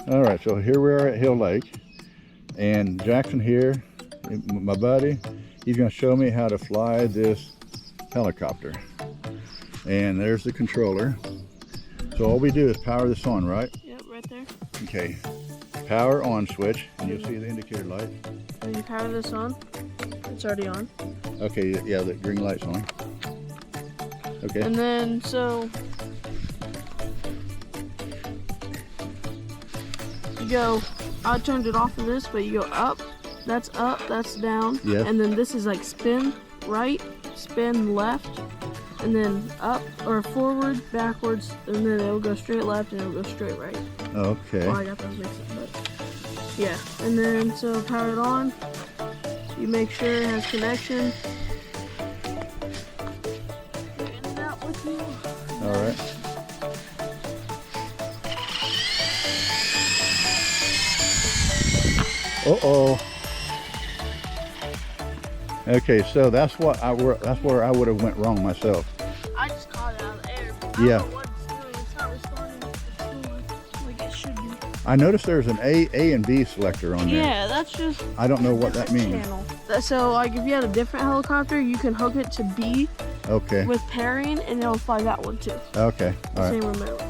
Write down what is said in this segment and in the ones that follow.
All right, so here we are at Hill Lake, and Jackson here, my buddy, he's going to show me how to fly this helicopter. And there's the controller. So all we do is power this on, right? Yep, right there. Okay, power on switch, and you'll see the indicator light. When you power this on, it's already on. Okay, yeah, the green light's on. Okay. And then, so you go, I turned it off of this, but you go up, that's down. Yes. And then this is like spin right, spin left, and then up or forward, backwards, and then it'll go straight left and it'll go straight right. Okay. Well, I got those mixed up, but yeah. And then, so power it on, you make sure it has connection. In and out with you. All right. Uh-oh. Okay, so that's where I would have went wrong myself. I just caught it out of the air. Yeah. I don't know what it's doing. It's not responding like it should be. I noticed there's an A and B selector on there. Yeah, that's just I don't know what that means. channel. So like if you had a different helicopter, you can hook it to B Okay. with pairing and it'll fly that one too. Okay. All right. Same remote.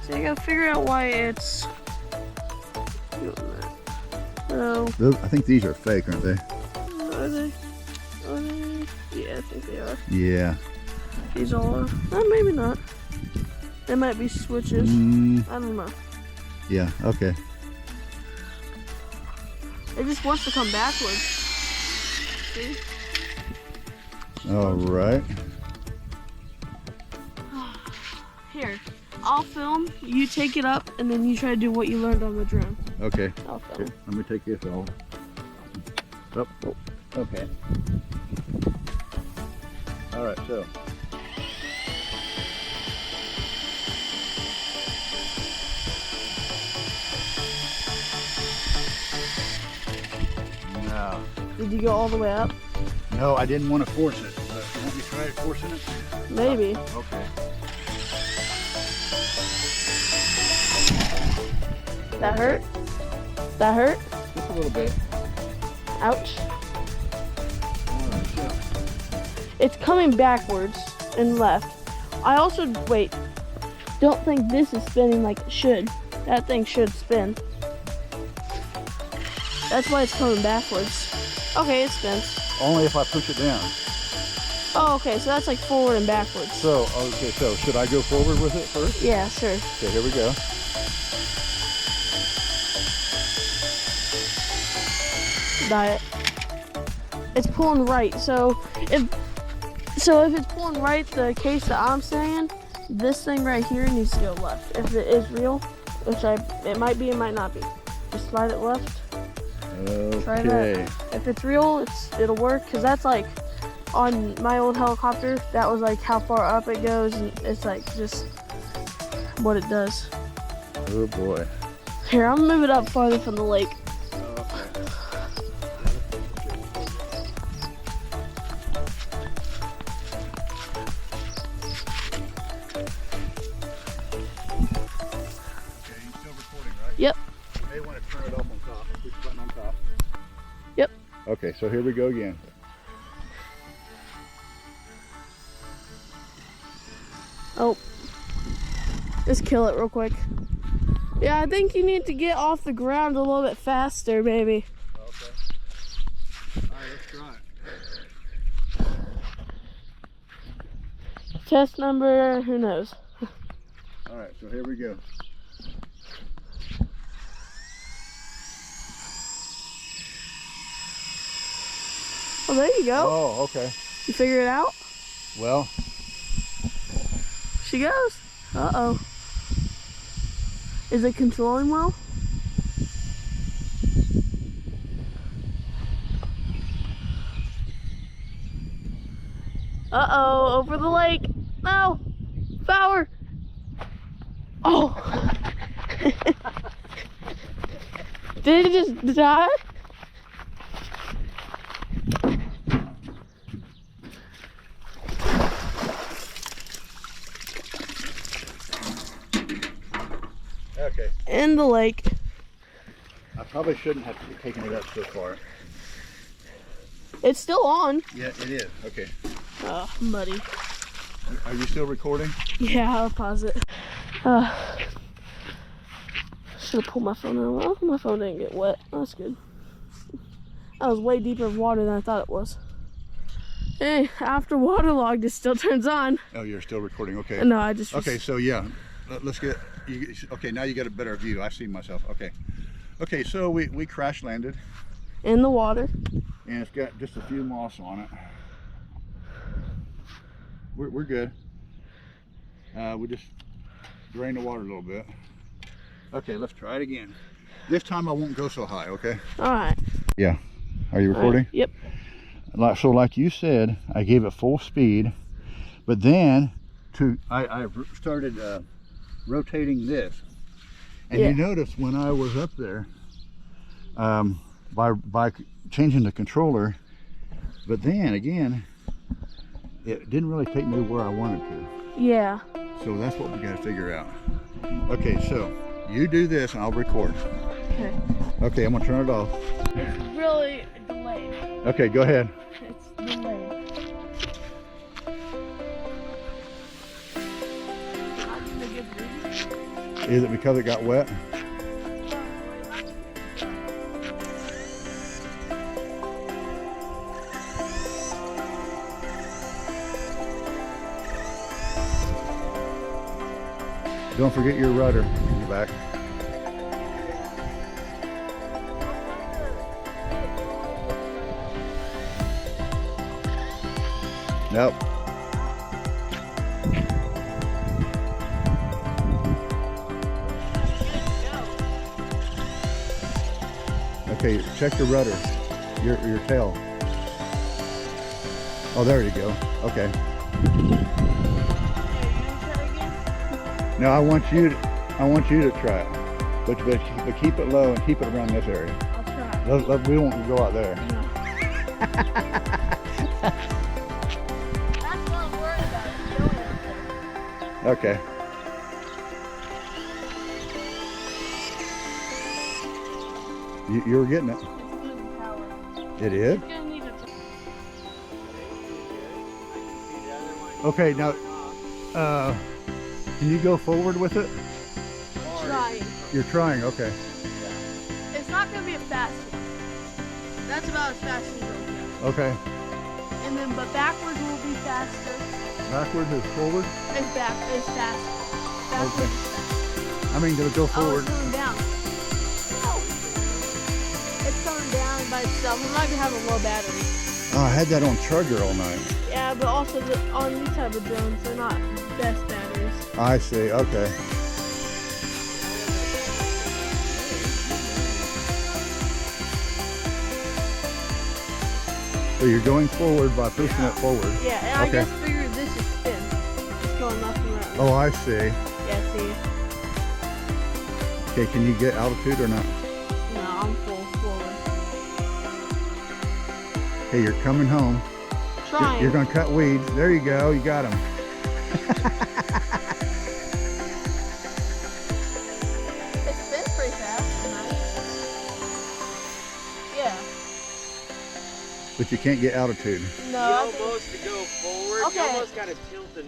So you gotta figure out why it's doing that. So I think these are fake, aren't they? are they? Are they? Yeah, I think they are. Yeah. These all are. Maybe not. They might be switches. I don't know. Yeah. Okay. It just wants to come backwards. See? All right. Here, I'll film. You take it up, and then you try to do what you learned on the drone. Okay. I'll Here, film. let me take this off. Oh. Okay. All right. So. No. Did you go all the way up? No, I didn't want to force it. You want me to try forcing it? Maybe. Okay. That hurt? That hurt? Just a little bit. Ouch. All right, so. It's coming backwards and left. I also, wait, don't think this is spinning like it should. That thing should spin. That's why it's coming backwards. Okay, it spins. Only if I push it down. Oh, okay, so that's like forward and backwards. So, okay, so should I go forward with it first? Yeah, sure. Okay, here we go. Diet. It's pulling right. So if it's pulling right, the case that I'm saying, this thing right here needs to go left. If it is real, which it might be, it might not be. Just slide it left. Try Okay. that. If it's real, it'll work. Cause that's like on my old helicopter. That was like how far up it goes, and it's like just what it does. Oh boy. Here, I'm gonna move it up farther from the lake. Yep. You may want to turn it off on top. Push the button on top. Yep. Okay, so here we go again. Oh. Just kill it real quick. Yeah, I think you need to get off the ground a little bit faster, baby. Okay. All right, let's try it. Test number, who knows? All right, so here we go. Oh, there you go. Oh, okay. You figure it out? Well, She goes. Uh-oh. Is it controlling well? Uh-oh, over the lake. No. Power. Oh. Did it just die? Okay. in the lake. I probably shouldn't have taken it up so far. It's still on. Yeah, it is. Okay. Oh, buddy. Are you still recording? Yeah, I'll pause it. Should have pulled my phone out. Well, my phone didn't get wet. That's good. That was way deeper of water than I thought it was. Hey, after waterlogged, it still turns on. Oh, you're still recording. Okay. No, I just... Okay, so yeah, let's get. Okay, now you got a better view. I see myself. Okay. Okay, so we crash landed, In the water. and it's got just a few moss on it. We're good. We just drain the water a little bit. Okay, let's try it again. This time I won't go so high. Okay. All right. Yeah. Are you recording? Right. Yep. So like you said, I gave it full speed, but then I started rotating this, and Yeah. you notice when I was up there, by changing the controller, but then again, it didn't really take me where I wanted to. Yeah. So that's what we got to figure out. Okay, so you do this and I'll record. Okay. Okay, I'm gonna turn it off. It's really delayed. Okay, go ahead. It's delayed. Is it because it got wet? Don't forget your rudder in your back. Nope. Okay, check your rudder, your tail. Oh, there you go. Okay. Now I want you to try it, but keep it low and keep it around this area. I'll try. We won't go out there. No. That's what I'm worried about. It's going out there. Okay. You were getting it. It's losing power. It is? It's gonna need a... Okay, now, can you go forward with it? Trying. You're trying, okay. It's not gonna be a fast one. That's about as fast as it'll go. Okay. And then, but backwards will be faster. Backwards is forward? And back is fast. Backwards Okay. is fast. I mean, to go Oh, forward. it's coming down. Oh. It's coming down by itself. It might have a low battery. Oh, I had that on charger all night. Yeah, but also on these type of drones, they're not best batteries. I see, okay. So you're going forward by pushing it forward. Yeah, and I Okay. just figured this is spin. It's going left and right. Oh, I see. Yeah, see? Okay, can you get altitude or not? No, I'm full forward. Okay, you're coming home. Trying. You're gonna cut weeds. There you go, you got them. It spins pretty fast tonight. Yeah. But you can't get altitude. No, You I think... almost to go forward. Okay. You almost got to tilt the